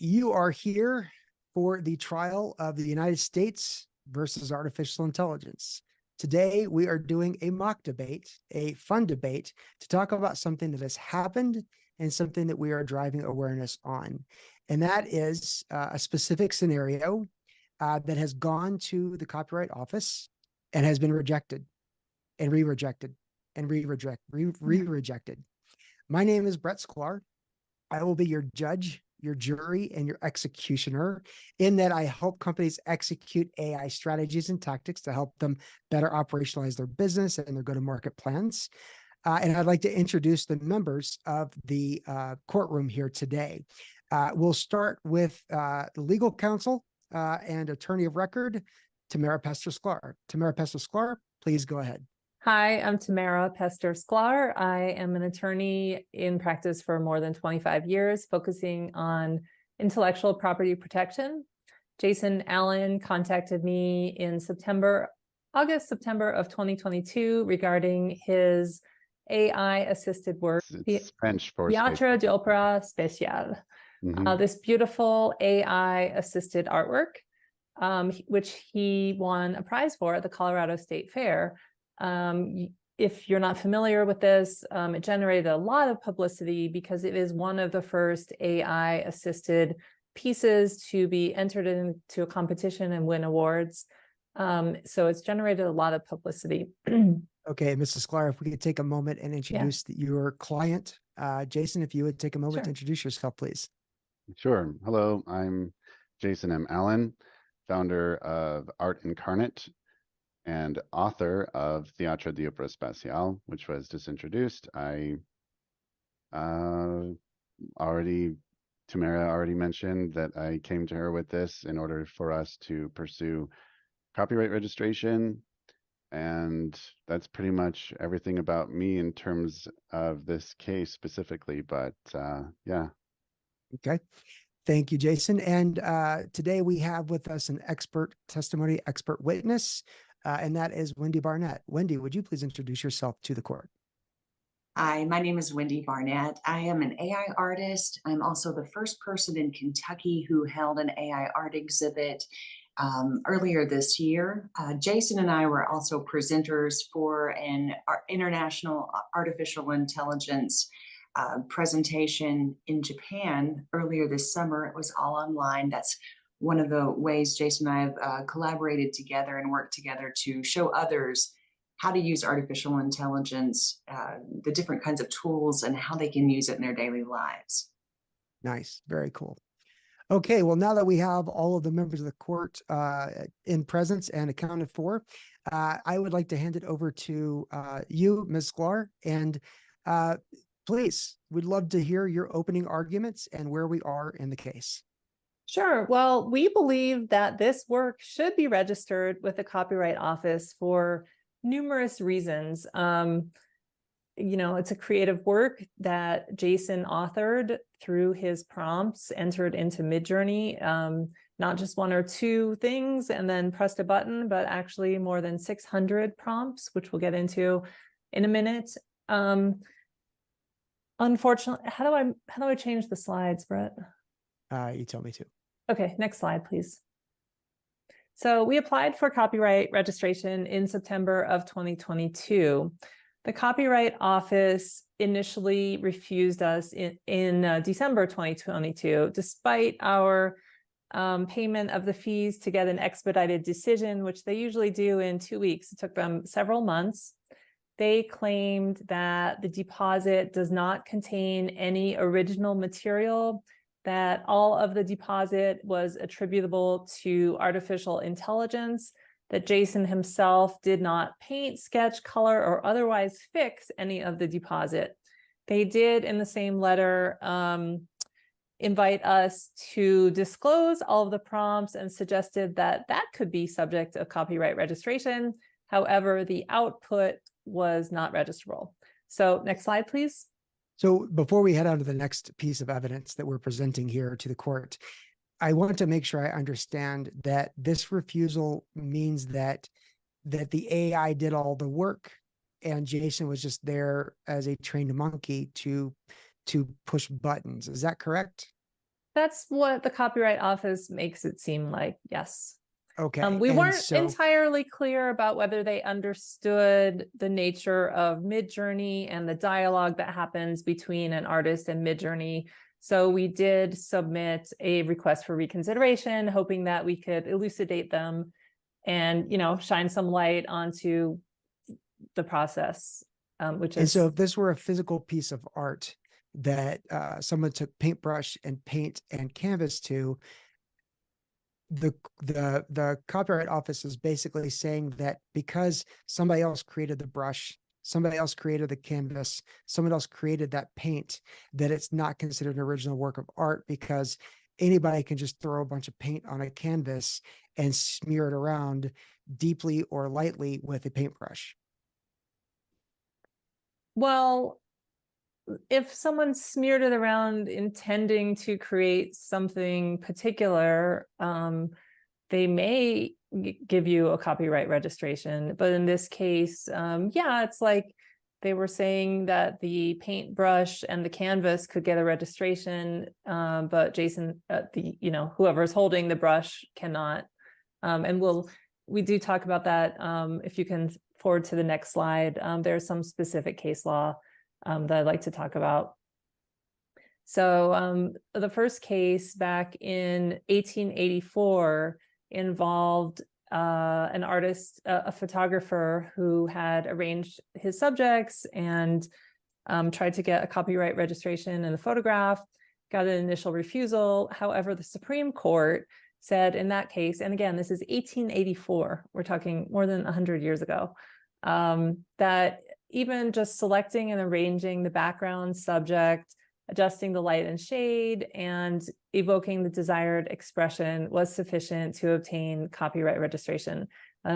you are here for the trial of the United States versus artificial intelligence. Today, we are doing a mock debate, a fun debate, to talk about something that has happened and something that we are driving awareness on. And that is a specific scenario that has gone to the Copyright Office and has been rejected and re-rejected and re-rejected. My name is Brett Sklar. I will be your judge, your jury, and your executioner, in that I help companies execute AI strategies and tactics to help them better operationalize their business and their go-to-market plans. And I'd like to introduce the members of the courtroom here today. We'll start with the legal counsel and attorney of record, Tamara Pester-Sklar. Tamara Pester-Sklar, please go ahead. Hi, I'm Tamara Pester-Sklar. I am an attorney in practice for more than 25 years, focusing on intellectual property protection. Jason Allen contacted me in September of 2022 regarding his AI-assisted work, it's French for Théâtre d'Opéra Spécial. This beautiful AI-assisted artwork, which he won a prize for at the Colorado State Fair. If you're not familiar with this, it generated a lot of publicity because it is one of the first AI-assisted pieces to be entered into a competition and win awards. So it's generated a lot of publicity. Okay, Mrs. Sklar, if we could take a moment and introduce your client. Jason, if you would take a moment to introduce yourself, please. Sure. Hello, I'm Jason M. Allen, founder of Art Incarnate and author of Théâtre d'Opéra Spécial, which was just introduced. Tamara already mentioned that I came to her with this in order for us to pursue copyright registration. And that's pretty much everything about me in terms of this case specifically, but yeah. Okay. Thank you, Jason. And today we have with us an expert witness, and that is Wendy Barnett. Wendy, would you please introduce yourself to the court? Hi, my name is Wendy Barnett. I am an AI artist. I'm also the first person in Kentucky who held an AI art exhibit earlier this year. Jason and I were also presenters for an international artificial intelligence presentation in Japan earlier this summer. It was all online. That's one of the ways Jason and I have collaborated together and worked together to show others how to use artificial intelligence, the different kinds of tools, and how they can use it in their daily lives. Nice. Very cool. Okay, well, now that we have all of the members of the court in presence and accounted for, I would like to hand it over to you, Ms. Sklar, and please, we'd love to hear your opening arguments and where we are in the case. Sure. Well, we believe that this work should be registered with the Copyright Office for numerous reasons. It's a creative work that Jason authored through his prompts, entered into Midjourney, not just one or two things and then pressed a button, but actually more than 600 prompts, which we'll get into in a minute. Unfortunately, how do I change the slides, Brett? You tell me to. Okay, next slide, please. So we applied for copyright registration in September of 2022. The Copyright Office initially refused us in December 2022, despite our payment of the fees to get an expedited decision, which they usually do in 2 weeks. It took them several months. They claimed that the deposit does not contain any original material, that all of the deposit was attributable to artificial intelligence, that Jason himself did not paint, sketch, color, or otherwise fix any of the deposit. They did, in the same letter, invite us to disclose all of the prompts and suggested that that could be subject of copyright registration. However, the output was not registrable. So next slide, please. So before we head on to the next piece of evidence that we're presenting here to the court, I want to make sure I understand that this refusal means that the AI did all the work and Jason was just there as a trained monkey to push buttons. Is that correct? That's what the Copyright Office makes it seem like, yes. Okay. We and weren't so, entirely clear about whether they understood the nature of Midjourney and the dialogue that happens between an artist and Midjourney. So we did submit a request for reconsideration, hoping that we could elucidate them and, shine some light onto the process, which and is so if this were a physical piece of art that someone took paintbrush and paint and canvas to, the Copyright Office is basically saying that because somebody else created the brush, somebody else created the canvas, someone else created that paint, that it's not considered an original work of art because anybody can just throw a bunch of paint on a canvas and smear it around deeply or lightly with a paintbrush. well, if someone smeared it around intending to create something particular, they may give you a copyright registration. But in this case, yeah, it's like they were saying that the paintbrush and the canvas could get a registration, but Jason, whoever's holding the brush cannot. And we do talk about that. If you can forward to the next slide, there's some specific case law that I'd like to talk about. So the first case back in 1884 involved an artist, a photographer who had arranged his subjects and tried to get a copyright registration in the photograph, got an initial refusal. However, the Supreme Court said in that case, and again, this is 1884, we're talking more than 100 years ago, that even just selecting and arranging the background subject, adjusting the light and shade, and evoking the desired expression was sufficient to obtain copyright registration.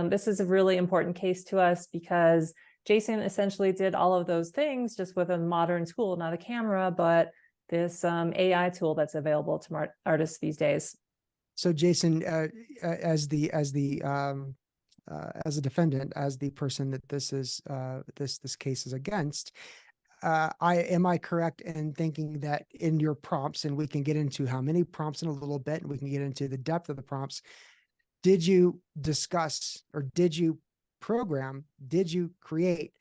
This is a really important case to us because Jason essentially did all of those things just with a modern tool, not a camera, but this AI tool that's available to artists these days. So Jason, as a defendant, as the person that this is this case is against, am I correct in thinking that in your prompts, and we can get into how many prompts in a little bit, and we can get into the depth of the prompts, did you discuss or did you program, did you create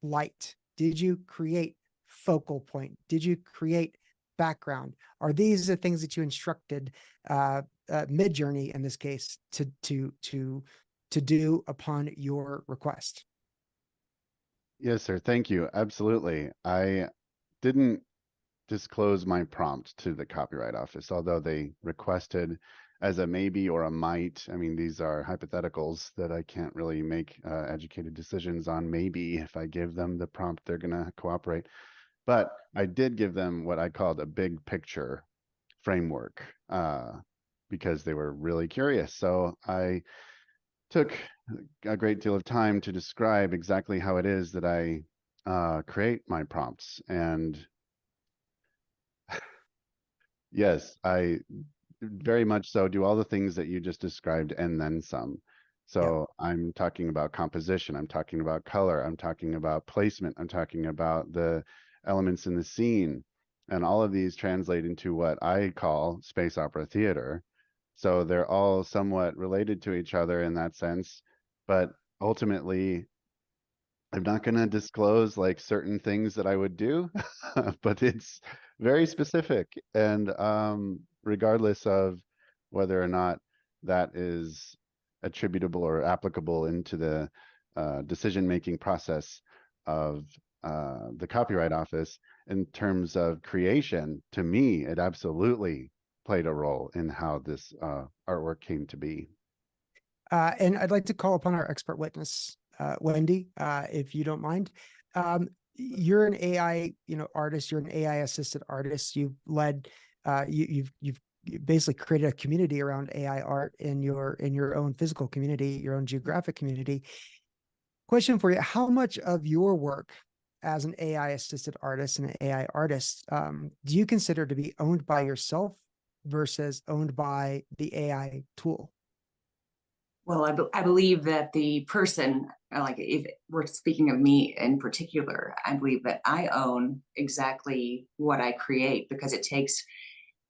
light? Did you create focal point? Did you create background? Are these the things that you instructed Midjourney in this case to do upon your request? Yes, sir. Thank you. Absolutely. I didn't disclose my prompt to the Copyright Office, although they requested as a maybe or a might. I mean, these are hypotheticals that I can't really make educated decisions on. Maybe if I give them the prompt, they're going to cooperate. But I did give them what I called a big picture framework because they were really curious. So I took a great deal of time to describe exactly how it is that I create my prompts. And yes, I very much so do all the things that you just described and then some. So I'm talking about composition, I'm talking about color, I'm talking about placement, I'm talking about the elements in the scene. And all of these translate into what I call space opera theater. So they're all somewhat related to each other in that sense. But ultimately, I'm not going to disclose like certain things that I would do, but it's very specific. And regardless of whether or not that is attributable or applicable into the decision-making process of the Copyright Office, in terms of creation, to me, it absolutely played a role in how this artwork came to be. And I'd like to call upon our expert witness, Wendy, if you don't mind. You're an AI, artist. You're an AI assisted artist. You've led, you've basically created a community around AI art in your own physical community, your own geographic community. Question for you: how much of your work as an AI assisted artist and an AI artist do you consider to be owned by yourself versus owned by the AI tool? Well, I believe that the person, like if we're speaking of me in particular, I believe that I own exactly what I create because it takes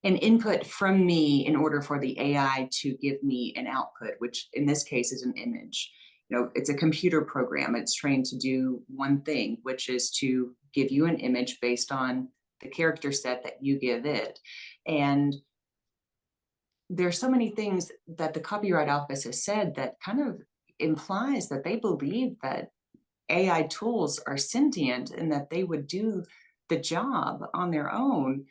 an input from me in order for the AI to give me an output, which in this case is an image. You know, it's a computer program. It's trained to do one thing, which is to give you an image based on the character set that you give it. And there's so many things that the Copyright Office has said that kind of implies that they believe that AI tools are sentient and that they would do the job on their own,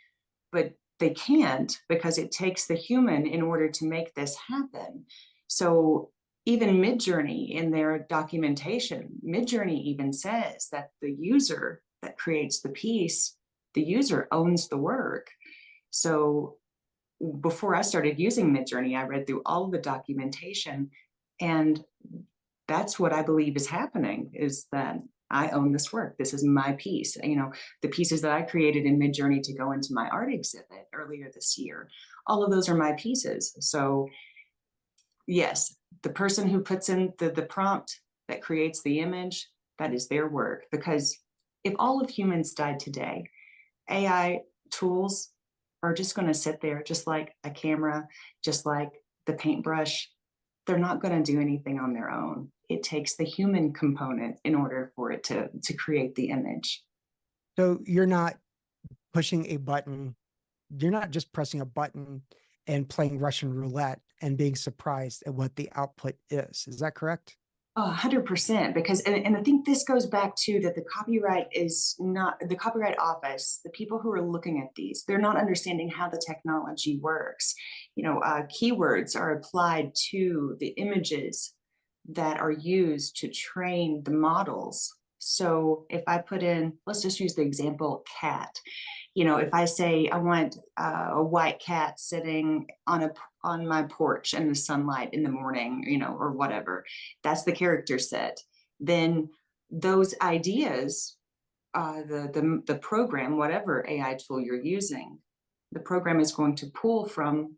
but they can't because it takes the human in order to make this happen. So even Midjourney in their documentation, Midjourney even says that the user that creates the piece, the user owns the work. So before I started using Midjourney, I read through all of the documentation, and that's what I believe is happening, is that I own this work. This is my piece. You know, the pieces that I created in Midjourney to go into my art exhibit earlier this year, all of those are my pieces. So yes, the person who puts in the prompt that creates the image, that is their work. Because if all of humans died today, AI tools are just going to sit there, just like a camera, just like the paintbrush. They're not going to do anything on their own. It takes the human component in order for it to create the image. So you're not pushing a button. You're not just pressing a button and playing Russian roulette and being surprised at what the output is. Is that correct? 100%, because, and I think this goes back to that the copyright is not, the Copyright Office, the people who are looking at these, they're not understanding how the technology works. You know, keywords are applied to the images that are used to train the models. So if I put in, let's just use the example cat. You know, if I say I want a white cat sitting on my porch in the sunlight in the morning, you know, or whatever, that's the character set. Then those ideas, the program, whatever AI tool you're using, the program is going to pull from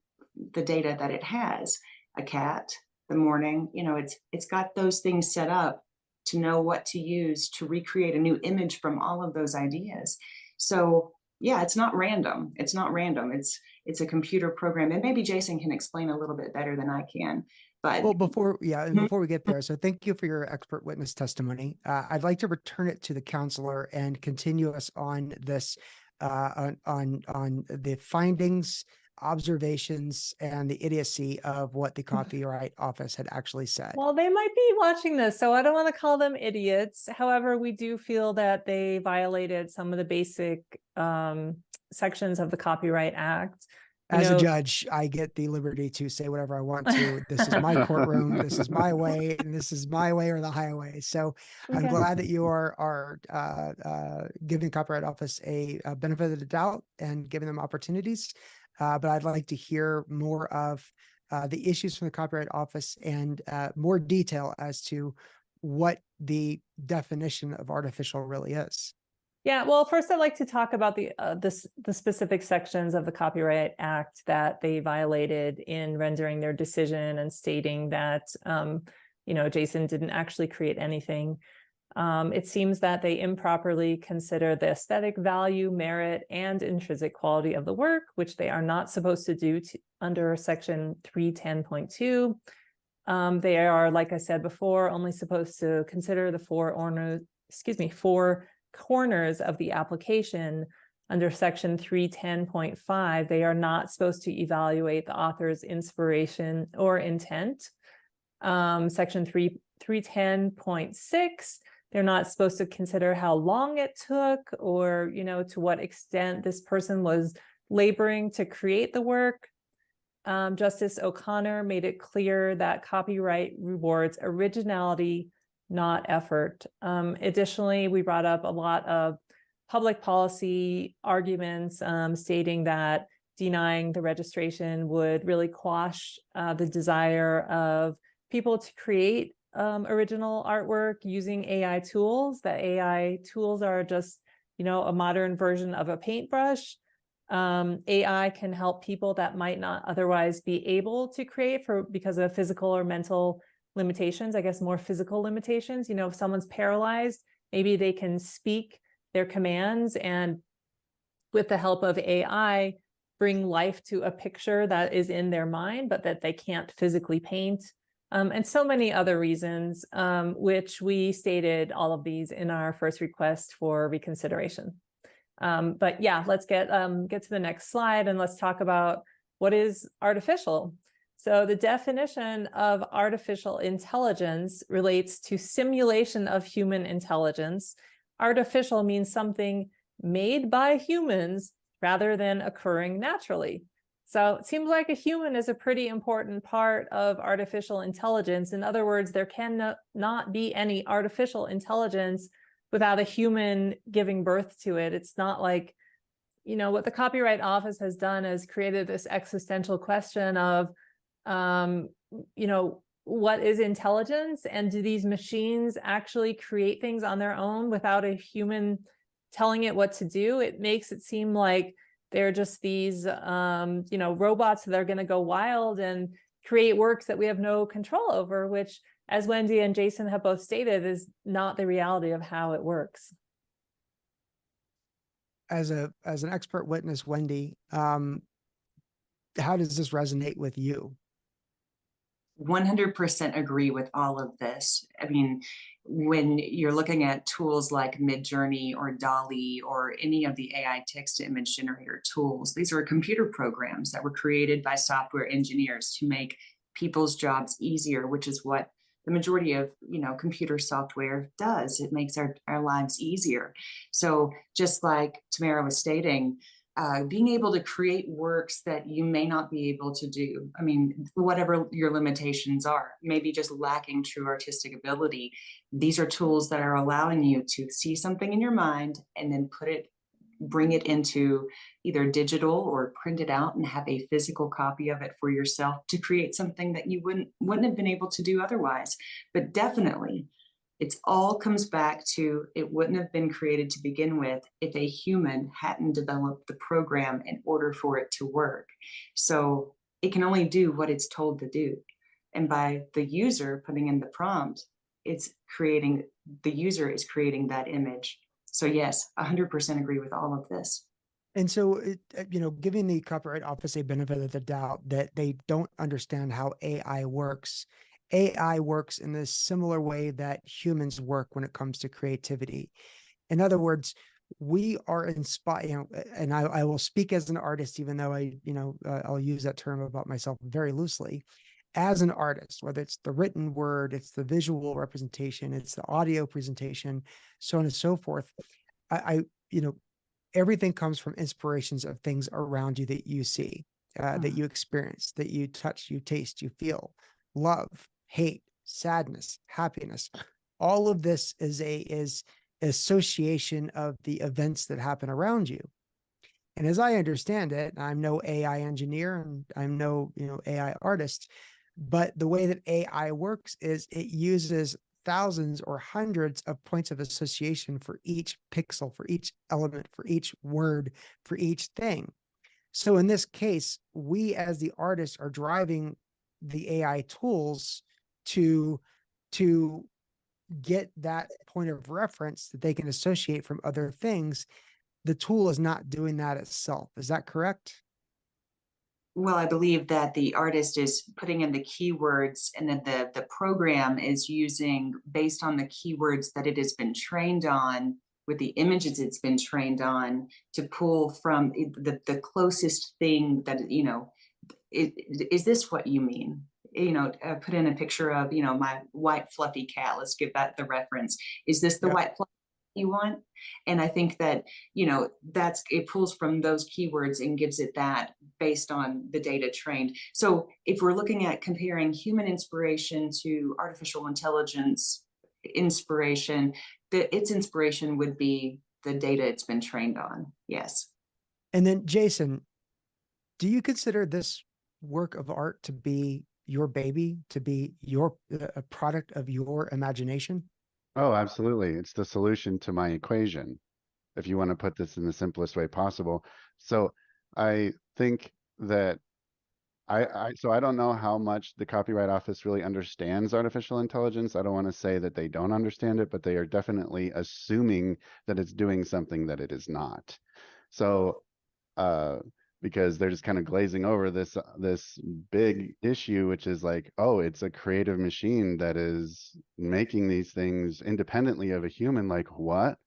the data that it has. A cat, the morning, you know, it's got those things set up to know what to use to recreate a new image from all of those ideas. So yeah, it's not random. It's not random. It's a computer program. And maybe Jason can explain a little bit better than I can. But well, before we get there, so thank you for your expert witness testimony. I'd like to return it to the counselor and continue us on this on the findings, observations, and the idiocy of what the Copyright Office had actually said. Well, they might be watching this, so I don't want to call them idiots. However, we do feel that they violated some of the basic sections of the Copyright Act. As a judge, I get the liberty to say whatever I want to. This is my courtroom. This is my way, and this is my way or the highway. So I'm glad that you are giving the Copyright Office a benefit of the doubt and giving them opportunities. But I'd like to hear more of the issues from the Copyright Office and more detail as to what the definition of artificial really is. Yeah, well, first I'd like to talk about the specific sections of the Copyright Act that they violated in rendering their decision and stating that, you know, Jason didn't actually create anything. It seems that they improperly consider the aesthetic value, merit, and intrinsic quality of the work, which they are not supposed to do under Section 310.2. They are, like I said before, only supposed to consider the four corners of the application. Under Section 310.5, they are not supposed to evaluate the author's inspiration or intent. Section 310.6, they're not supposed to consider how long it took or, you know, to what extent this person was laboring to create the work. Justice O'Connor made it clear that copyright rewards originality, not effort. Additionally, we brought up a lot of public policy arguments stating that denying the registration would really quash the desire of people to create original artwork using AI tools. That AI tools are just, you know, a modern version of a paintbrush. AI can help people that might not otherwise be able to create because of physical or mental limitations, I guess more physical limitations. You know, if someone's paralyzed, maybe they can speak their commands and with the help of AI, bring life to a picture that is in their mind, but that they can't physically paint. And so many other reasons, which we stated all of these in our first request for reconsideration. But yeah, let's get to the next slide and let's talk about what is artificial. So the definition of artificial intelligence relates to simulation of human intelligence. Artificial means something made by humans rather than occurring naturally. So it seems like a human is a pretty important part of artificial intelligence. In other words, there can not be any artificial intelligence without a human giving birth to it. It's not like, you know, what the Copyright Office has done is created this existential question of, you know, what is intelligence, and do these machines actually create things on their own without a human telling it what to do? It makes it seem like they're just these, you know, robots that are going to go wild and create works that we have no control over, which, as Wendy and Jason have both stated, is not the reality of how it works. As an expert witness, Wendy, how does this resonate with you? 100% agree with all of this. I mean, when you're looking at tools like Midjourney or DALL-E or any of the AI text-to-image generator tools, these are computer programs that were created by software engineers to make people's jobs easier, which is what the majority of, you know, computer software does. It makes our lives easier. So just like Tamara was stating, being able to create works that you may not be able to do. I mean, whatever your limitations are, maybe just lacking true artistic ability. These are tools that are allowing you to see something in your mind and then bring it into either digital or print it out and have a physical copy of it for yourself to create something that you wouldn't have been able to do otherwise. But definitely, it all comes back to it wouldn't have been created to begin with if a human hadn't developed the program in order for it to work. So it can only do what it's told to do. And by the user putting in the prompt, the user is creating that image. So yes, 100% agree with all of this. And so, you know, giving the Copyright Office a benefit of the doubt that they don't understand how AI works. AI works in a similar way that humans work when it comes to creativity. In other words, we are inspired, you know, and I will speak as an artist, even though I'll use that term about myself very loosely. As an artist, whether it's the written word, it's the visual representation, it's the audio presentation, so on and so forth. You know, everything comes from inspirations of things around you that you see, that you experience, that you touch, you taste, you feel, love, hate, sadness, happiness. All of this is association of the events that happen around you. And as I understand it, I'm no AI engineer and I'm no, you know, AI artist, but the way that AI works is it uses thousands or hundreds of points of association for each pixel, for each element, for each word, for each thing. So in this case, we as the artists are driving the AI tools to get that point of reference that they can associate from other things. The tool is not doing that itself. Is that correct? Well, I believe that the artist is putting in the keywords and then the program is using based on the keywords that it has been trained on with the images it's been trained on to pull from the closest thing that, you know, is this what you mean? You know, put in a picture of, you know, my white fluffy cat. Let's give that the reference. Is this the white fluffy you want? And I think that, you know, it pulls from those keywords and gives it that based on the data trained. So if we're looking at comparing human inspiration to artificial intelligence inspiration, its inspiration would be the data it's been trained on. Yes. And then Jason, do you consider this work of art to be your baby, to be a product of your imagination? Oh, absolutely. It's the solution to my equation, if you want to put this in the simplest way possible. So I think that so I don't know how much the Copyright Office really understands artificial intelligence. I don't want to say that they don't understand it, but they are definitely assuming that it's doing something that it is not. So because they're just kind of glazing over this big issue, which is like, oh, it's a creative machine that is making these things independently of a human. Like what?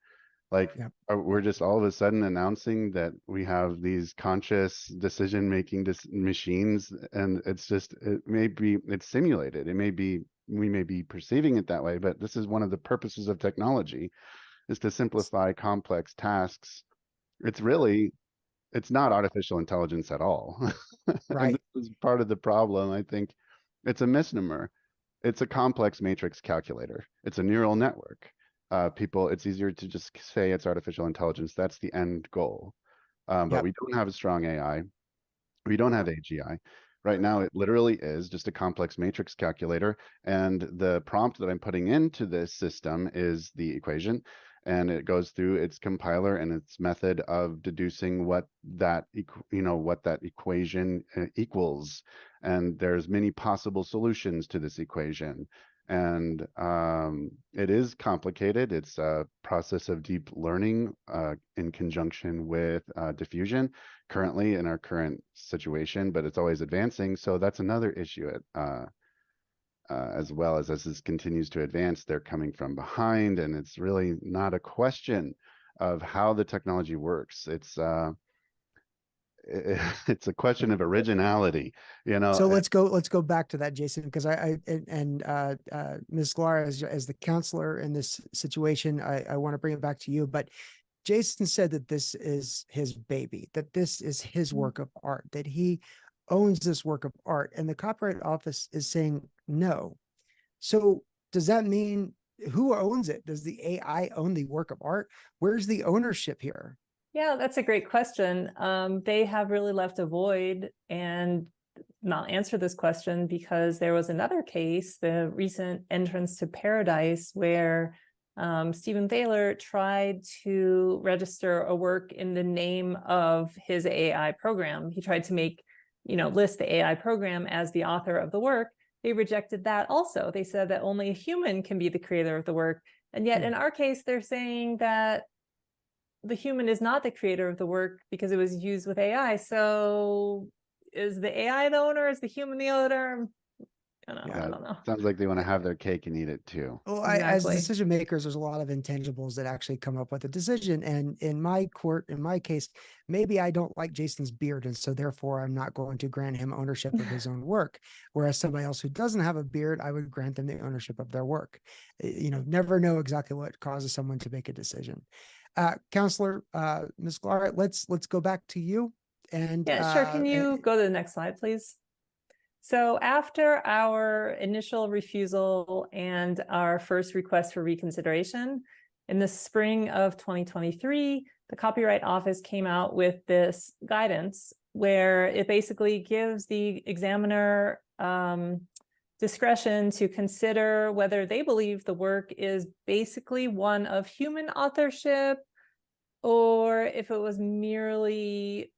Like Yep. we're just all of a sudden announcing that we have these conscious decision-making machines, and it's just, it's simulated. We may be perceiving it that way, but this is one of the purposes of technology, is to simplify complex tasks. It's not artificial intelligence at all. And Right. this is part of the problem. I think it's a misnomer. It's a complex matrix calculator. It's a neural network. It's easier to just say it's artificial intelligence. That's the end goal. But Yep. we don't have a strong AI. We don't have AGI. Right now, it literally is just a complex matrix calculator. And the prompt that I'm putting into this system is the equation. And it goes through its compiler and its method of deducing what that equation equals. And there's many possible solutions to this equation. And it is complicated. It's a process of deep learning in conjunction with diffusion currently in our current situation, but it's always advancing. So that's another issue as well as this continues to advance, they're coming from behind, and it's really not a question of how the technology works. It's it's a question of originality, So let's go back to that, Jason, because Ms. Lara, as the counselor in this situation, I want to bring it back to you. But Jason said that this is his baby, that this is his work of art, that he owns this work of art, and the Copyright Office is saying no. So does that mean who owns it? Does the AI own the work of art? Where's the ownership here? Yeah, that's a great question. They have really left a void and not answered this question, because there was another case, the recent entrance to Paradise, where Stephen Thaler tried to register a work in the name of his AI program. He tried to list the AI program as the author of the work. They rejected that also. They said that only a human can be the creator of the work. And yet in our case, they're saying that the human is not the creator of the work because it was used with AI. So is the AI the owner? Is the human the owner? I don't know. Sounds like they want to have their cake and eat it too. Well, Exactly. as decision makers, there's a lot of intangibles that actually come up with a decision. And in my case, maybe I don't like Jason's beard, and so therefore I'm not going to grant him ownership of his own work. Whereas somebody else who doesn't have a beard, I would grant them the ownership of their work. Never know exactly what causes someone to make a decision. Counselor, Ms. Clara, let's go back to you. And yeah, sure. Can you go to the next slide, please? So after our initial refusal and our first request for reconsideration, in the spring of 2023, the Copyright Office came out with this guidance where it basically gives the examiner discretion to consider whether they believe the work is basically one of human authorship, or if it was merely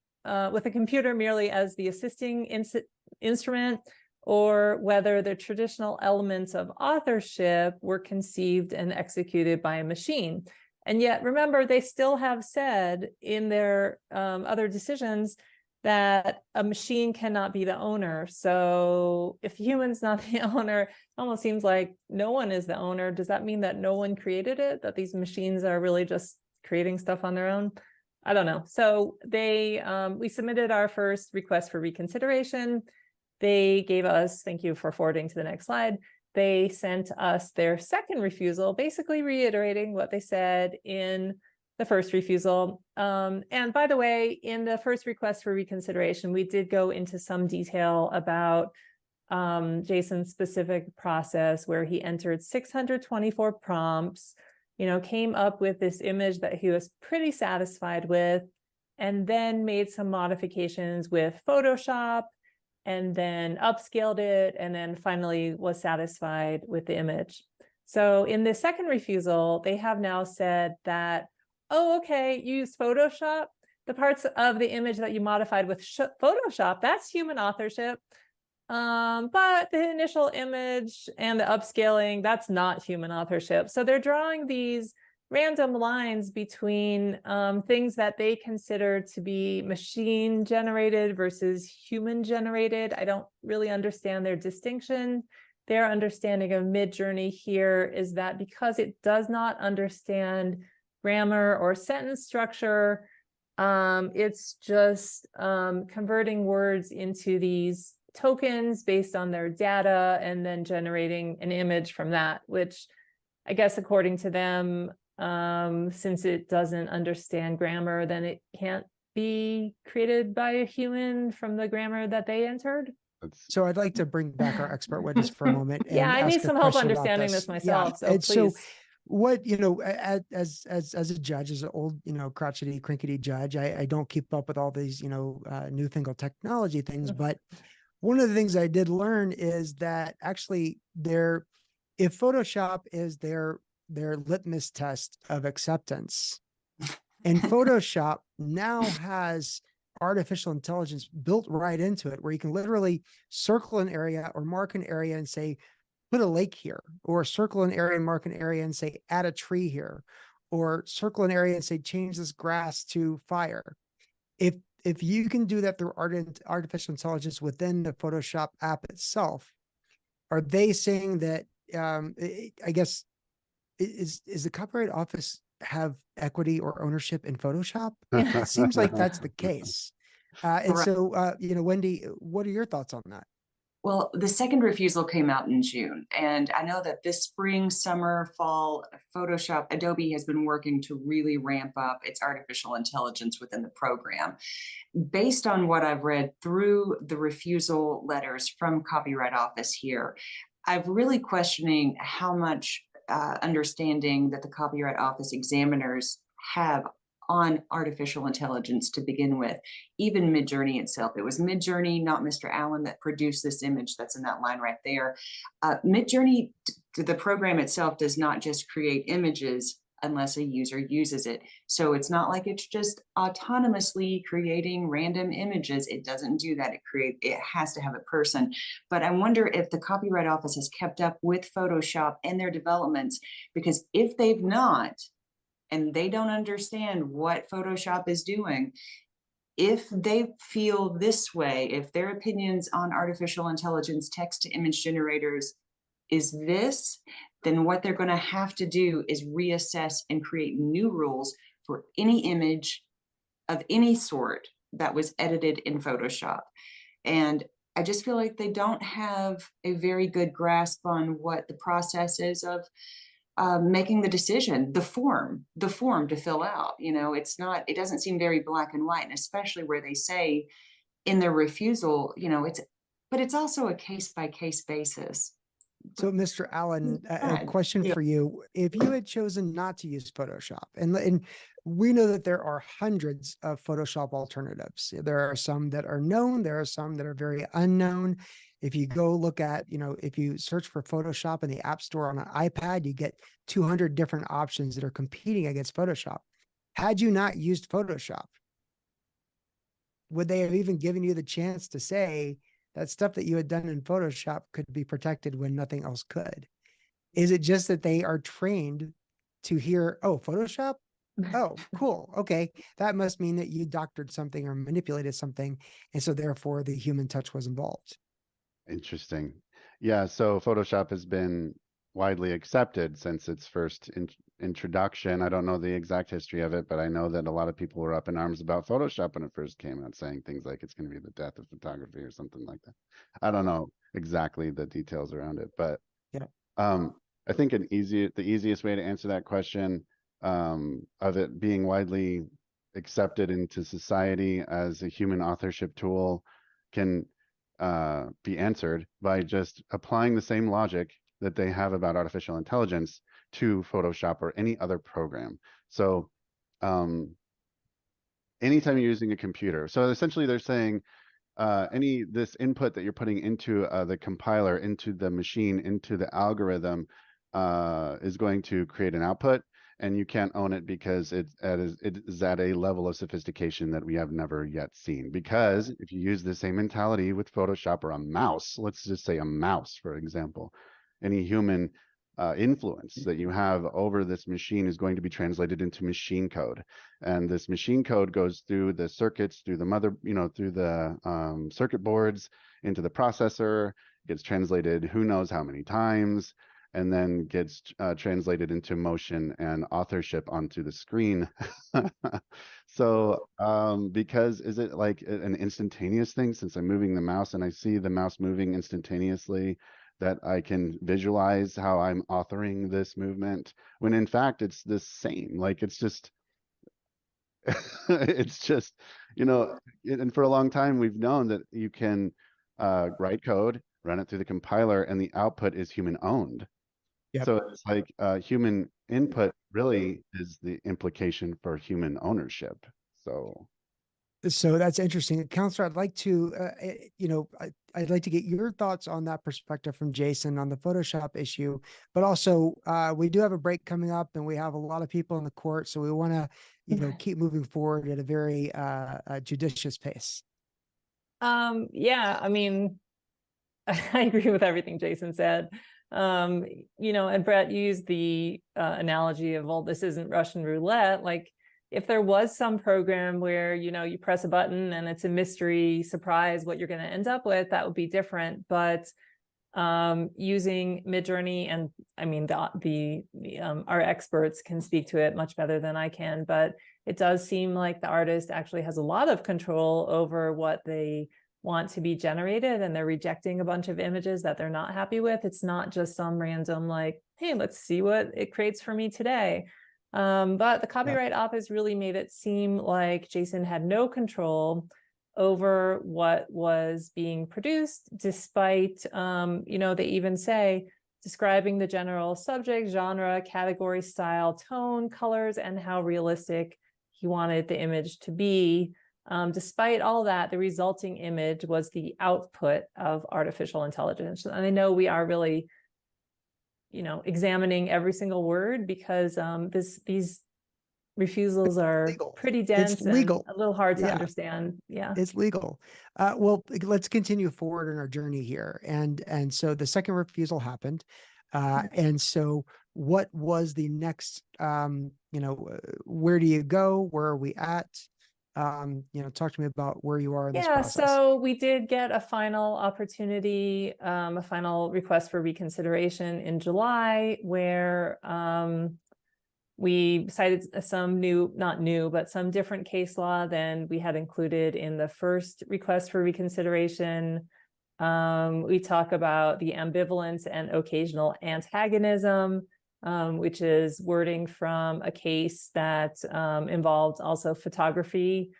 with a computer merely as the assisting instrument, or whether the traditional elements of authorship were conceived and executed by a machine. And yet, remember, they still have said in their other decisions that a machine cannot be the owner. So if human's not the owner, it almost seems like no one is the owner. Does that mean that no one created it? That these machines are really just creating stuff on their own? I don't know. So we submitted our first request for reconsideration. They gave us, thank you for forwarding to the next slide, they sent us their second refusal, basically reiterating what they said in the first refusal. And by the way, in the first request for reconsideration, we did go into some detail about Jason's specific process, where he entered 624 prompts, came up with this image that he was pretty satisfied with, and then made some modifications with Photoshop, and then upscaled it, and then finally was satisfied with the image. So in the second refusal, they have now said that, oh, okay, you used Photoshop. The parts of the image that you modified with Photoshop, that's human authorship. But the initial image and the upscaling, that's not human authorship. So they're drawing these random lines between things that they consider to be machine generated versus human generated. I don't really understand their distinction. Their understanding of Midjourney here is that because it does not understand grammar or sentence structure, it's just converting words into these tokens based on their data and then generating an image from that, which I guess according to them, since it doesn't understand grammar, then it can't be created by a human from the grammar that they entered. So I'd like to bring back our expert witness for a moment. And Yeah, I need ask a some help question about understanding this Yeah, myself, so and so please. what, as a judge, as an old, crotchety, crinkety judge, I don't keep up with all these, newfangled technology things. But one of the things I did learn is that actually if Photoshop is their litmus test of acceptance, and Photoshop now has artificial intelligence built right into it, where you can literally circle an area or mark an area and say, put a lake here, or circle an area and mark an area and say, add a tree here, or circle an area and say, change this grass to fire. If you can do that through artificial intelligence within the Photoshop app itself, are they saying that, I guess, is the Copyright Office have equity or ownership in Photoshop? It seems like that's the case. And Right. so, Wendy, what are your thoughts on that? Well, the second refusal came out in June, and I know that this spring, summer, fall, Photoshop, Adobe has been working to really ramp up its artificial intelligence within the program. Based on what I've read through the refusal letters from Copyright Office here, I'm really questioning how much understanding that the Copyright Office examiners have on artificial intelligence to begin with. Even Midjourney itself, it was Midjourney, not Mr. Allen, that produced this image that's in that line right there. Midjourney, the program itself, does not just create images unless a user uses it. So it's not like it's just autonomously creating random images. It doesn't do that. It has to have a person. But I wonder if the Copyright Office has kept up with Photoshop and their developments, because if they've not, and they don't understand what Photoshop is doing, if they feel this way, if their opinions on artificial intelligence text to image generators is this, then what they're going to have to do is reassess and create new rules for any image of any sort that was edited in Photoshop. And I just feel like they don't have a very good grasp on what the process is of making the decision, the form to fill out. It doesn't seem very black and white, and especially where they say in their refusal, but it's also a case by case basis. So, Mr. Allen, a Good. question Yeah. for you. If you had chosen not to use Photoshop, and we know that there are hundreds of Photoshop alternatives. There are some that are known, there are some that are very unknown. If you go look at, if you search for Photoshop in the App Store on an iPad, you get 200 different options that are competing against Photoshop. Had you not used Photoshop, would they have even given you the chance to say that stuff that you had done in Photoshop could be protected when nothing else could? Is it just that they are trained to hear, oh, Photoshop? Oh, cool. Okay. That must mean that you doctored something or manipulated something. And so therefore the human touch was involved. Interesting. Yeah, so Photoshop has been widely accepted since its first introduction. I don't know the exact history of it, but I know that a lot of people were up in arms about Photoshop when it first came out, saying things like it's going to be the death of photography or something like that. I don't know exactly the details around it, but yeah. I think the easiest way to answer that question of it being widely accepted into society as a human authorship tool can be answered by just applying the same logic that they have about artificial intelligence to Photoshop or any other program. So anytime you're using a computer, so essentially they're saying this input that you're putting into the compiler, into the machine, into the algorithm is going to create an output, and you can't own it because it is at a level of sophistication that we have never yet seen. Because if you use the same mentality with Photoshop or a mouse, let's just say a mouse, for example, any human influence that you have over this machine is going to be translated into machine code, and this machine code goes through the circuits, through the through the circuit boards into the processor, gets translated who knows how many times, and then gets translated into motion and authorship onto the screen. So because is it like an instantaneous thing, since I'm moving the mouse and I see the mouse moving instantaneously, that I can visualize how I'm authoring this movement, when in fact it's the same? Like it's just it's just, and for a long time we've known that you can write code, run it through the compiler, and the output is human owned. Yep. So it's like human input really is the implication for human ownership. So that's interesting. Counselor, I'd like to, I'd like to get your thoughts on that perspective from Jason on the Photoshop issue, but also we do have a break coming up and we have a lot of people in the court. So we want to, keep moving forward at a very judicious pace. Yeah, I mean, I agree with everything Jason said. And Brett used the analogy of, well, this isn't Russian roulette. Like, if there was some program where, you press a button and it's a mystery surprise what you're going to end up with, that would be different. But using Midjourney, and I mean, our experts can speak to it much better than I can, but it does seem like the artist actually has a lot of control over what they want to be generated, and they're rejecting a bunch of images that they're not happy with. It's not just some random, like, hey, let's see what it creates for me today. But the Copyright Office really made it seem like Jason had no control over what was being produced, despite, they even say, describing the general subject, genre, category, style, tone, colors, and how realistic he wanted the image to be. Despite all that, the resulting image was the output of artificial intelligence. And I know we are really, examining every single word, because these refusals are legal. pretty dense It's legal. and a little hard to understand. Yeah, it's legal. Well, let's continue forward in our journey here. And so the second refusal happened. And so what was the next, where do you go? Where are we at? Talk to me about where you are in this process. So we did get a final opportunity, a final request for reconsideration in July, where we cited some some different case law than we had included in the first request for reconsideration. We talk about the ambivalence and occasional antagonism, which is wording from a case that involved also photography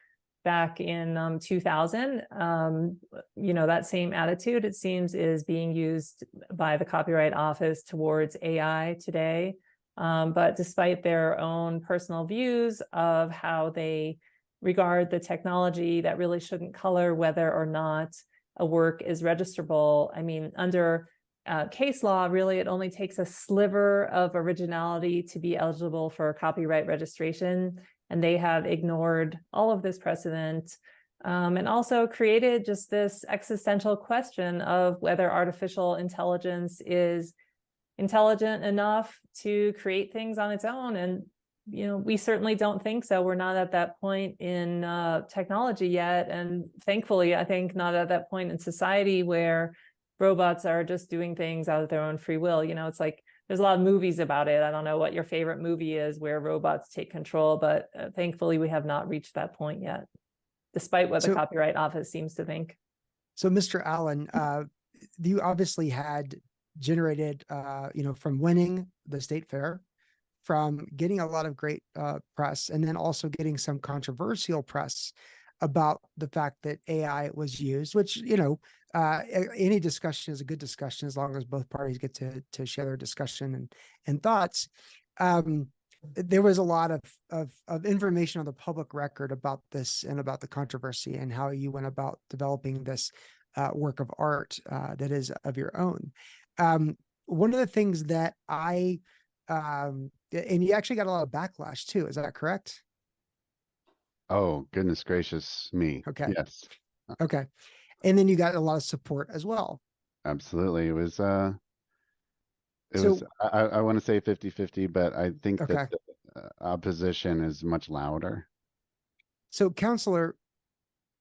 back in 2000. That same attitude, it seems, is being used by the Copyright Office towards AI today. But despite their own personal views of how they regard the technology, that really shouldn't color whether or not a work is registrable. I mean, under case law, really, it only takes a sliver of originality to be eligible for copyright registration. And they have ignored all of this precedent, and also created just this existential question of whether artificial intelligence is intelligent enough to create things on its own. And, we certainly don't think so. We're not at that point in technology yet. And thankfully, I think not at that point in society where robots are just doing things out of their own free will. It's like, there's a lot of movies about it. I don't know what your favorite movie is where robots take control, but thankfully we have not reached that point yet, despite what the Copyright Office seems to think. So, Mr. Allen, you obviously had generated, from winning the state fair, from getting a lot of great press, and then also getting some controversial press about the fact that AI was used, which, any discussion is a good discussion as long as both parties get to share their discussion and thoughts. There was a lot of information on the public record about this and about the controversy and how you went about developing this work of art that is of your own. One of the things that and you actually got a lot of backlash too, is that correct? Oh, goodness gracious me. Okay. Yes. Okay. And then you got a lot of support as well. Absolutely. It was It So, was, I want to say 50-50, but I think that okay. the opposition is much louder. So, counselor,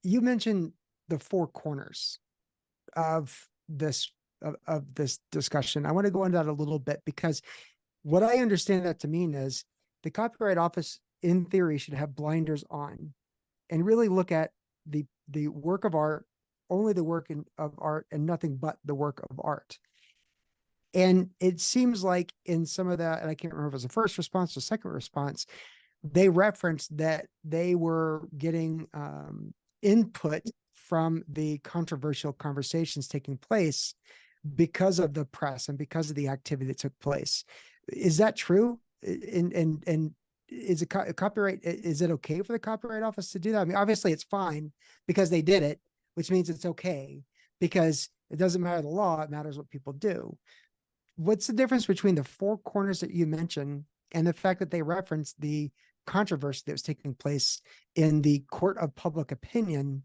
you mentioned the four corners of of this discussion. I want to go into that a little bit because what I understand that to mean is the Copyright Office, in theory, should have blinders on and really look at the work of art, only the work of art, and nothing but the work of art. And it seems like in some of that, and I can't remember if it was the first response or second response, they referenced that they were getting input from the controversial conversations taking place because of the press and because of the activity that took place. Is that true? And is it copyright? Is it okay for the Copyright Office to do that? I mean, obviously it's fine because they did it, which means it's okay because it doesn't matter the law. It matters what people do. What's the difference between the four corners that you mentioned and the fact that they referenced the controversy that was taking place in the court of public opinion,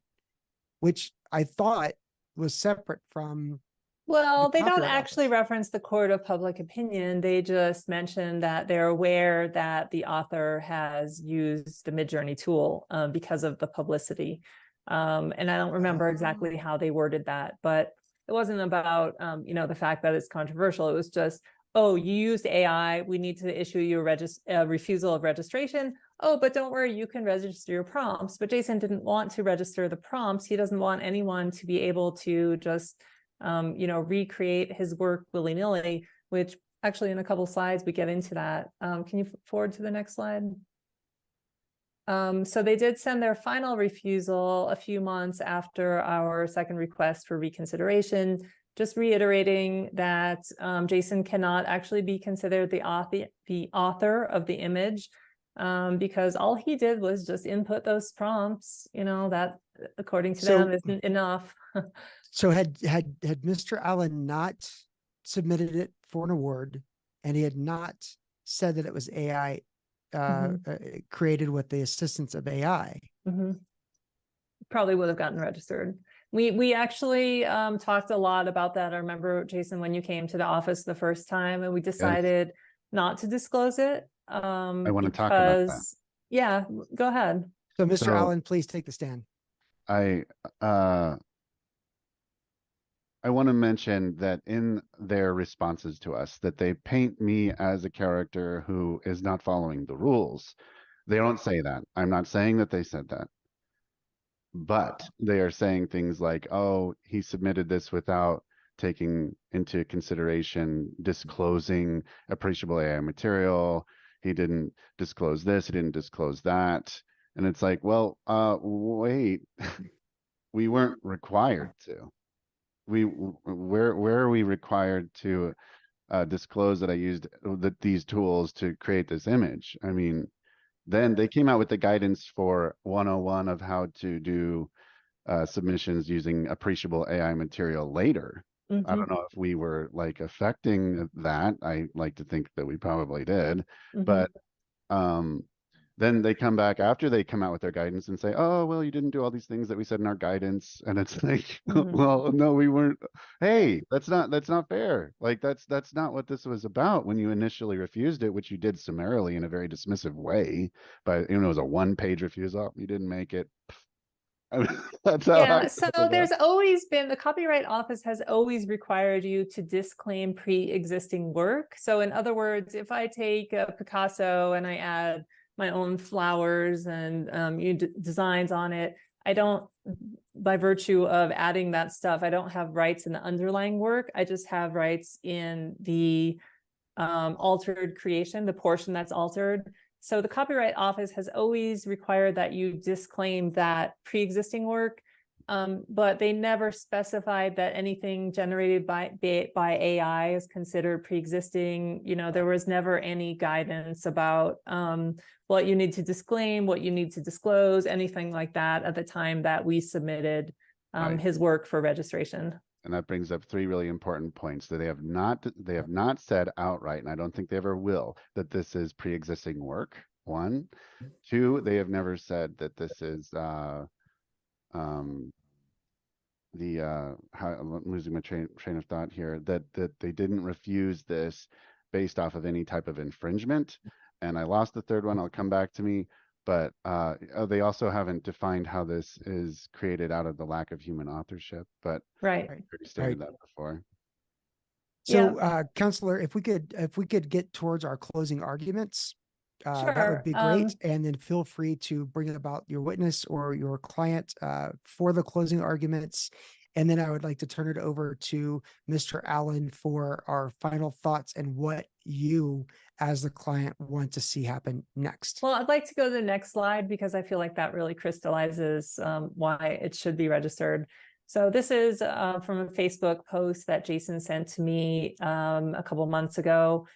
which I thought was separate from Well, the they don't Copyright actually Office? reference the court of public opinion. They just mention that they're aware that the author has used the Midjourney tool because of the publicity. And I don't remember exactly how they worded that, but it wasn't about the fact that it's controversial. It was just, oh, you used AI. We need to issue you a refusal of registration. Oh, but don't worry, you can register your prompts. But Jason didn't want to register the prompts. He doesn't want anyone to be able to just recreate his work willy-nilly, which actually in a couple slides we get into that. Can you forward to the next slide? So they did send their final refusal a few months after our second request for reconsideration, just reiterating that Jason cannot actually be considered the author of the image because all he did was just input those prompts, that according to them isn't enough. So had Mr. Allen not submitted it for an award, and he had not said that it was AI created with the assistance of AI, probably would have gotten registered. We actually talked a lot about that. I remember, Jason, when you came to the office the first time, and we decided not to disclose it. I want to talk about that. Yeah, go ahead. So, Mr. Allen, please take the stand. I want to mention that in their responses to us, that they paint me as a character who is not following the rules. They don't say that. I'm not saying that they said that. But they are saying things like, oh, he submitted this without taking into consideration disclosing appreciable AI material. He didn't disclose this, he didn't disclose that. And it's like, well, wait, we weren't required to. Where are we required to disclose that I used these tools to create this image? I mean, then they came out with the guidance for 101 of how to do submissions using appreciable AI material later. I don't know if we were like affecting that. I like to think that we probably did, but then they come back after they come out with their guidance and say, oh, well, you didn't do all these things that we said in our guidance. And it's like, well, no, we weren't. Hey, that's not fair. Like that's not what this was about when you initially refused it, which you did summarily in a very dismissive way. But it was a one-page refusal. You didn't make it. I mean, that's how yeah, so there's always been, the Copyright Office has always required you to disclaim pre-existing work. So in other words, if I take a Picasso and I add my own flowers and designs on it, I don't, by virtue of adding that stuff, I don't have rights in the underlying work. I just have rights in the altered creation, the portion that's altered. So the Copyright Office has always required that you disclaim that pre-existing work, but they never specified that anything generated by AI is considered pre-existing. There was never any guidance about what you need to disclaim, what you need to disclose, anything like that at the time that we submitted his work for registration. And that brings up three really important points that they have not said outright, and I don't think they ever will, that this is pre-existing work. One, two, they have never said that this is I'm losing my train of thought here, that they didn't refuse this based off of any type of infringement. And I lost the third one. I'll come back to me. But they also haven't defined how this is created out of the lack of human authorship. But Right. Right. I stated that before. So, Counselor, if we could get towards our closing arguments, that would Sure. be great. And then feel free to bring about your witness or your client for the closing arguments. And then I would like to turn it over to Mr. Allen for our final thoughts and what you, as the client, want to see happen next. Well, I'd like to go to the next slide because I feel like that really crystallizes why it should be registered. So this is from a Facebook post that Jason sent to me a couple months ago.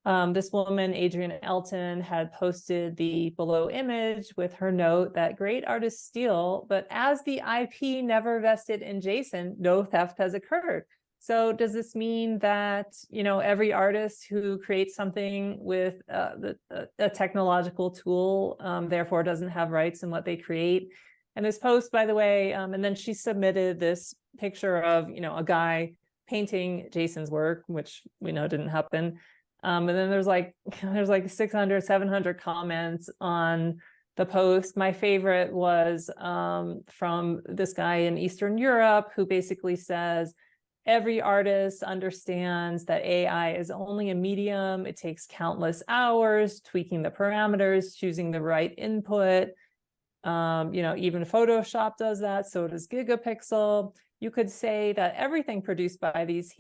This woman, Adrienne Elton, had posted the below image with her note that great artists steal, but as the IP never vested in Jason, no theft has occurred. So does this mean that, every artist who creates something with a technological tool, therefore doesn't have rights in what they create? And this post, by the way, and then she submitted this picture of, a guy painting Jason's work, which we know didn't happen. And then there's like 600, 700 comments on the post. My favorite was from this guy in Eastern Europe who basically says, every artist understands that AI is only a medium. It takes countless hours tweaking the parameters, choosing the right input. Even Photoshop does that. So does Gigapixel. You could say that everything produced by these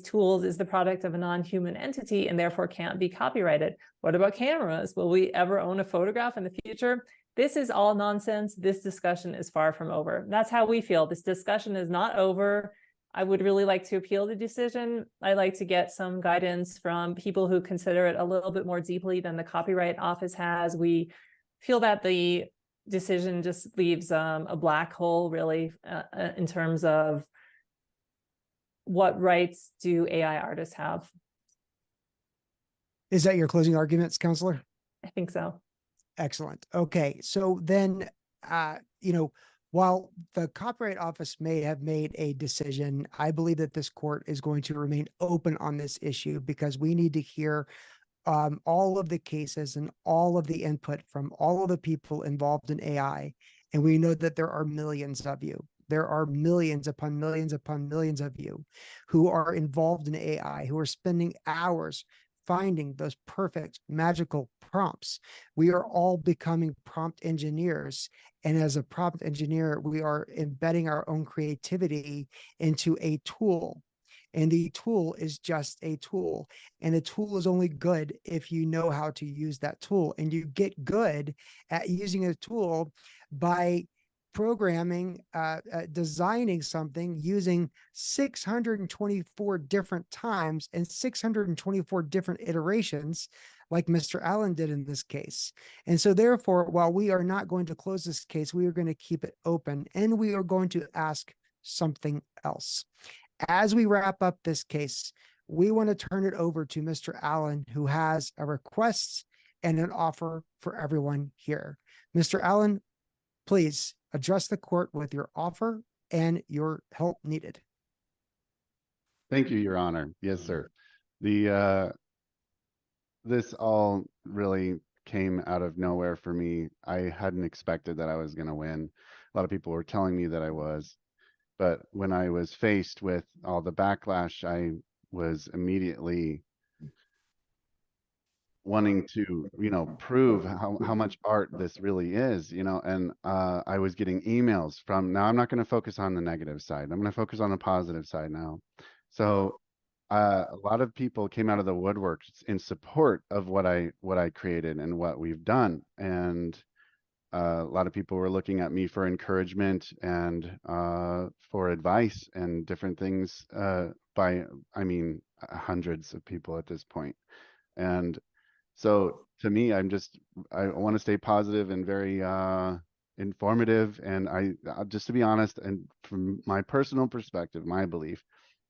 tools is the product of a non-human entity and therefore can't be copyrighted. What about cameras? Will we ever own a photograph in the future? This is all nonsense. This discussion is far from over. That's how we feel. This discussion is not over. I would really like to appeal the decision. I'd like to get some guidance from people who consider it a little bit more deeply than the Copyright Office has. We feel that the decision just leaves a black hole, really, in terms of what rights do AI artists have. Is that your closing arguments, Counselor? I think so. Excellent. Okay. So then, while the Copyright Office may have made a decision, I believe that this court is going to remain open on this issue because we need to hear all of the cases and all of the input from all of the people involved in AI. And we know that there are millions of you. There are millions upon millions upon millions of you who are involved in AI, who are spending hours finding those perfect magical prompts. We are all becoming prompt engineers. And as a prompt engineer, we are embedding our own creativity into a tool. And the tool is just a tool. And the tool is only good if you know how to use that tool. And you get good at using a tool by programming, designing something using 624 different times and 624 different iterations, like Mr. Allen did in this case. And so therefore, while we are not going to close this case, we are going to keep it open and we are going to ask something else. As we wrap up this case, we want to turn it over to Mr. Allen, who has a request and an offer for everyone here. Mr. Allen, please address the court with your offer and your help needed. Thank you, Your Honor. Yes, sir. This all really came out of nowhere for me. I hadn't expected that I was going to win. A lot of people were telling me that I was. But when I was faced with all the backlash, I was immediately wanting to, prove how much art this really is, and I was getting emails from, now I'm not going to focus on the negative side. I'm going to focus on the positive side now. So a lot of people came out of the woodwork in support of what I created and what we've done. And a lot of people were looking at me for encouragement and for advice and different things hundreds of people at this point. And so to me, I want to stay positive and very informative. And just to be honest, and from my personal perspective, my belief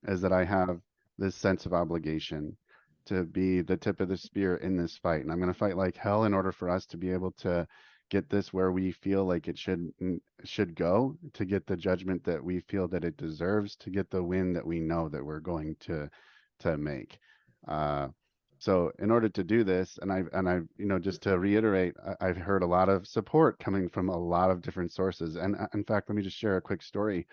is that I have this sense of obligation to be the tip of the spear in this fight. And I'm going to fight like hell in order for us to be able to get this where we feel like it should go, to get the judgment that we feel that it deserves, to get the win that we know that we're going to make. So in order to do this, and I've, just to reiterate, I've heard a lot of support coming from a lot of different sources. And in fact, let me just share a quick story.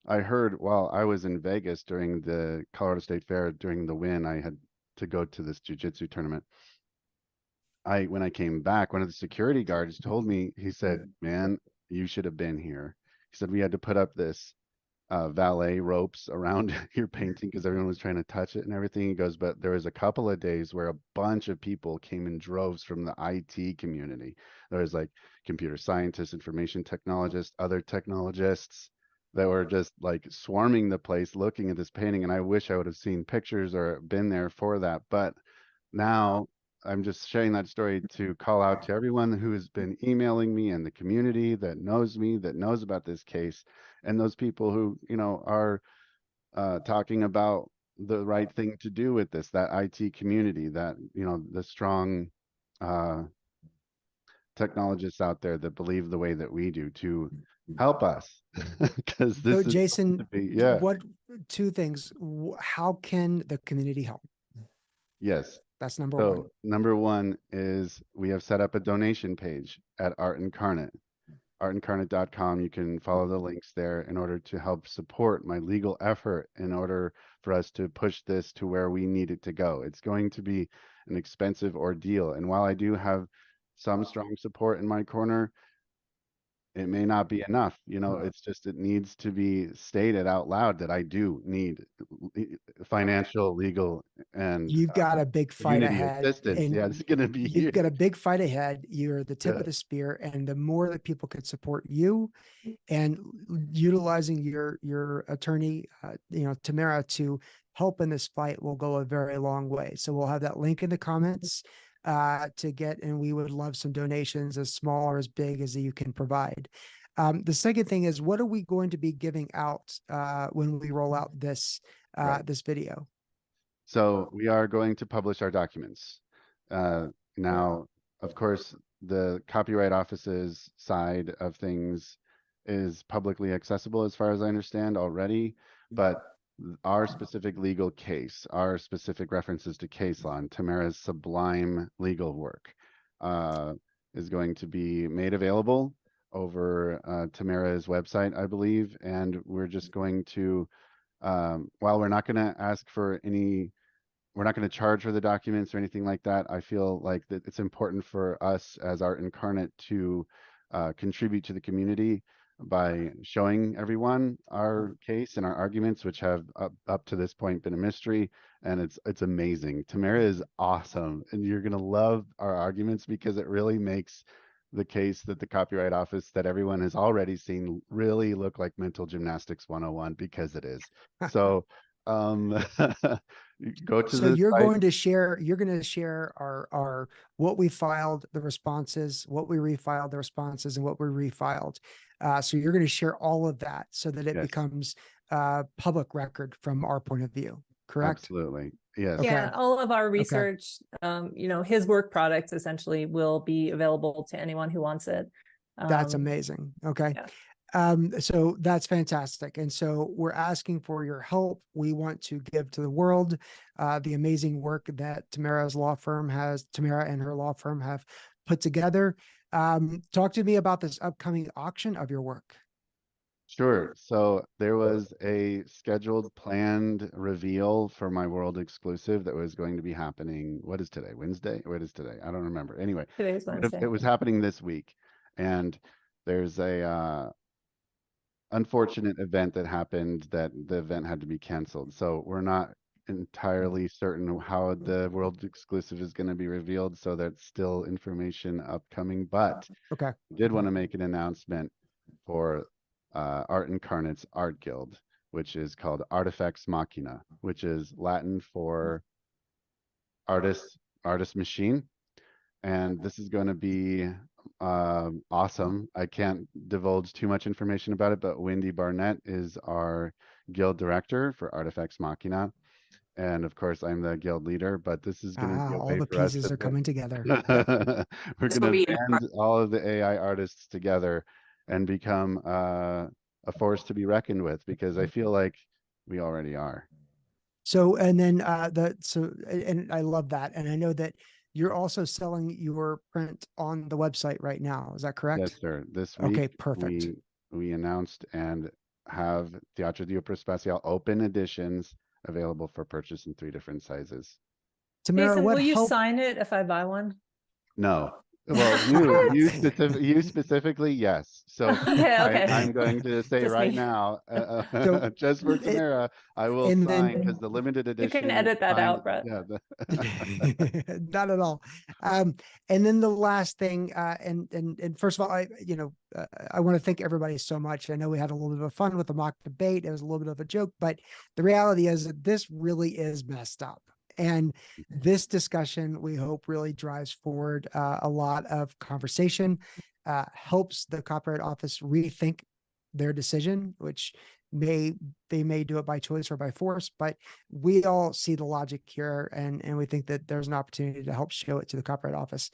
I heard while I was in Vegas during the Colorado State Fair, during the win, I had to go to this jujitsu tournament. When I came back, one of the security guards told me, he said, "Man, you should have been here." He said, "We had to put up this valet ropes around your painting because everyone was trying to touch it and everything." He goes, "But there was a couple of days where a bunch of people came in droves from the IT community. There was like computer scientists, information technologists, other technologists that were just like swarming the place looking at this painting. And I wish I would have seen pictures or been there for that. But now I'm just sharing that story to call out to everyone who has been emailing me and the community that knows me, that knows about this case, and those people who, are talking about the right thing to do with this, that IT community, that, the strong technologists out there that believe the way that we do, to help us. Because So this is Jason, to be, yeah, what two things? How can the community help? yes. That's number one. So number one is we have set up a donation page at Art Incarnate. artincarnate.com. You can follow the links there in order to help support my legal effort, in order for us to push this to where we need it to go. It's going to be an expensive ordeal. And while I do have some strong support in my corner, it may not be enough. It's just, it needs to be stated out loud that I do need financial, legal, and You've got a big fight community ahead, assistance. and Yeah, it's going to be you've got a huge. big fight ahead. You're the tip Yeah. of the spear, and the more that people could support you and utilizing your attorney, Tamara, to help in this fight will go a very long way. So we'll have that link in the comments to get, and we would love some donations, as small or as big as you can provide. The second thing is, what are we going to be giving out when we roll out this Right. this video? So we are going to publish our documents. Now, of course, the Copyright Office's side of things is publicly accessible as far as I understand already, but our specific legal case, our specific references to case law, and Tamara's sublime legal work is going to be made available over Tamara's website, I believe, and we're just going to, while we're not going to ask for any, we're not going to charge for the documents or anything like that. I feel like that it's important for us as Art Incarnate to contribute to the community by showing everyone our case and our arguments, which have up to this point been a mystery, and it's amazing. Tamara is awesome, and you're gonna love our arguments because it really makes the case that the Copyright Office that everyone has already seen really look like mental gymnastics 101, because it is. So go to So the you're site. going to share, our what we filed, the responses, what we refiled, the responses, and what we refiled. So you're going to share all of that so that it Yes, becomes public record from our point of view. Correct? absolutely. Yes. Okay. Yeah, all of our research, his work products essentially will be available to anyone who wants it. That's amazing. Okay. yeah. So that's fantastic. And so we're asking for your help. We want to give to the world the amazing work that Tamara and her law firm have put together. Talk to me about this upcoming auction of your work. Sure. So there was a scheduled planned reveal for my world exclusive that was going to be happening. What is today? Wednesday? What is today? I don't remember. Anyway, Today's Wednesday. it was happening this week. And there's a unfortunate event that happened, that the event had to be canceled. So we're not entirely certain how the world exclusive is going to be revealed. So that's still information upcoming, but Okay. I did want to make an announcement for Art Incarnate's Art Guild, which is called Artifex Machina, which is Latin for artist machine. And this is going to be awesome. I can't divulge too much information about it, but Wendy Barnett is our guild director for Artifex Machina. and of course, I'm the guild leader. But this is going to be a All way the for us pieces to are coming together. we're This going will to be in band all of the AI artists together and become a force to be reckoned with, because I feel like we already are. So, and then and I love that. And I know that you're also selling your print on the website right now. Is that correct? Yes, sir. This Okay, week perfect. we announced and have Teatro di Opera Special open editions available for purchase in 3 different sizes. Tamara, Jason, what will you help? sign it if I buy one? No. Well, you specifically, yes. So Okay, okay. I'm going to say Just right me. now, So just for it, Tamara, I will and sign, because then the limited You can edition edit that signed, out, Brett. yeah, not at all. And then the last thing, and first of all, I want to thank everybody so much. I know we had a little bit of fun with the mock debate. It was a little bit of a joke, but the reality is that this really is messed up. And this discussion, we hope, really drives forward a lot of conversation, helps the Copyright Office rethink their decision, which they may do it by choice or by force, but we all see the logic here, and we think that there's an opportunity to help show it to the Copyright Office.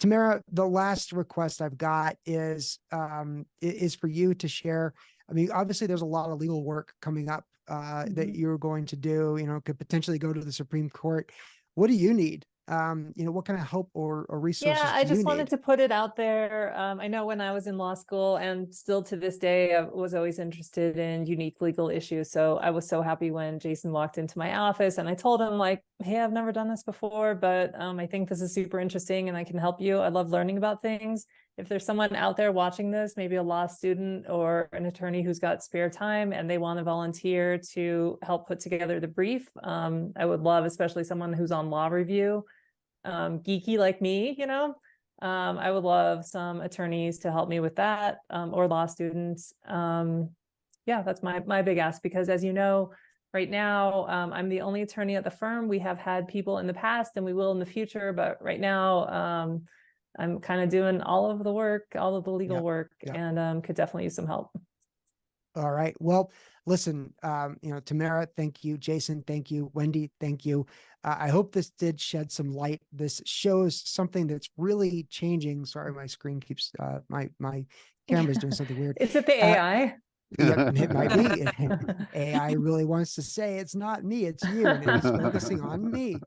Tamara, the last request I've got is for you to share. I mean, obviously, there's a lot of legal work coming up that you're going to do. Could potentially go to the Supreme Court. What do you need? What kind of help or resources Yeah, I do you just wanted need? to put it out there. I know when I was in law school, and still to this day, I was always interested in unique legal issues. So I was so happy when Jason walked into my office and I told him, like, hey, I've never done this before, but I think this is super interesting and I can help you. I love learning about things. If there's someone out there watching this, maybe a law student or an attorney who's got spare time and they want to volunteer to help put together the brief, I would love, especially someone who's on law review, geeky like me, I would love some attorneys to help me with that, or law students. Yeah, that's my big ask, because as you know, right now, I'm the only attorney at the firm. We have had people in the past and we will in the future, but right now, I'm kind of doing all of the work, all of the legal work, and could definitely use some help. All right. Well, listen, Tamara, thank you. Jason, thank you. Wendy, thank you. I hope this did shed some light. This shows something that's really changing. Sorry, my screen keeps, my camera's doing something weird. Is it the AI? Yep, it might be. AI really wants to say it's not me, it's you, and it's focusing on me.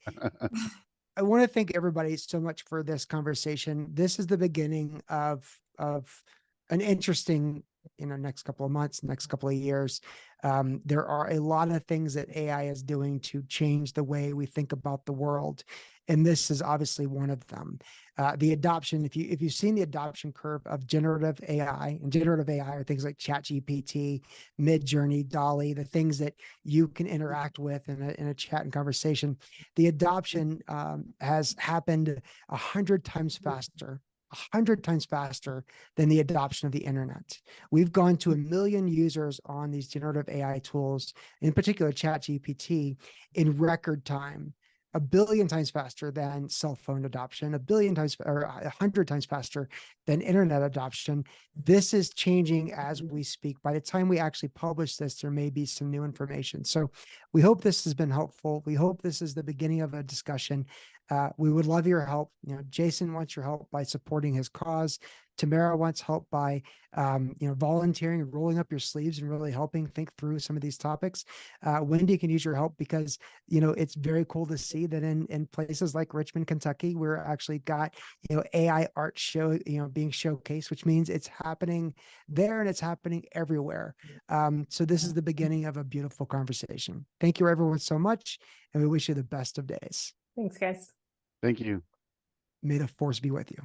I want to thank everybody so much for this conversation. This is the beginning of an interesting, next couple of months, next couple of years. There are a lot of things that AI is doing to change the way we think about the world, and this is obviously one of them. The adoption, if you've seen the adoption curve of generative AI, and generative AI are things like ChatGPT, Midjourney, DALL-E, the things that you can interact with in a chat and conversation. The adoption has happened 100 times faster. 100 times faster than the adoption of the internet. We've gone to 1 million users on these generative AI tools, in particular ChatGPT, in record time. 1 billion times faster than cell phone adoption, 1 billion times or 100 times faster than internet adoption. This is changing as we speak. By the time we actually publish this, there may be some new information. So we hope this has been helpful. We hope this is the beginning of a discussion. We would love your help. Jason wants your help by supporting his cause. Tamara wants help by, volunteering and rolling up your sleeves and really helping think through some of these topics. Wendy can use your help because, it's very cool to see that in places like Richmond, Kentucky, we're actually got, AI art show, being showcased, which means it's happening there and it's happening everywhere. So this is the beginning of a beautiful conversation. Thank you everyone so much. And we wish you the best of days. Thanks, guys. Thank you. May the force be with you.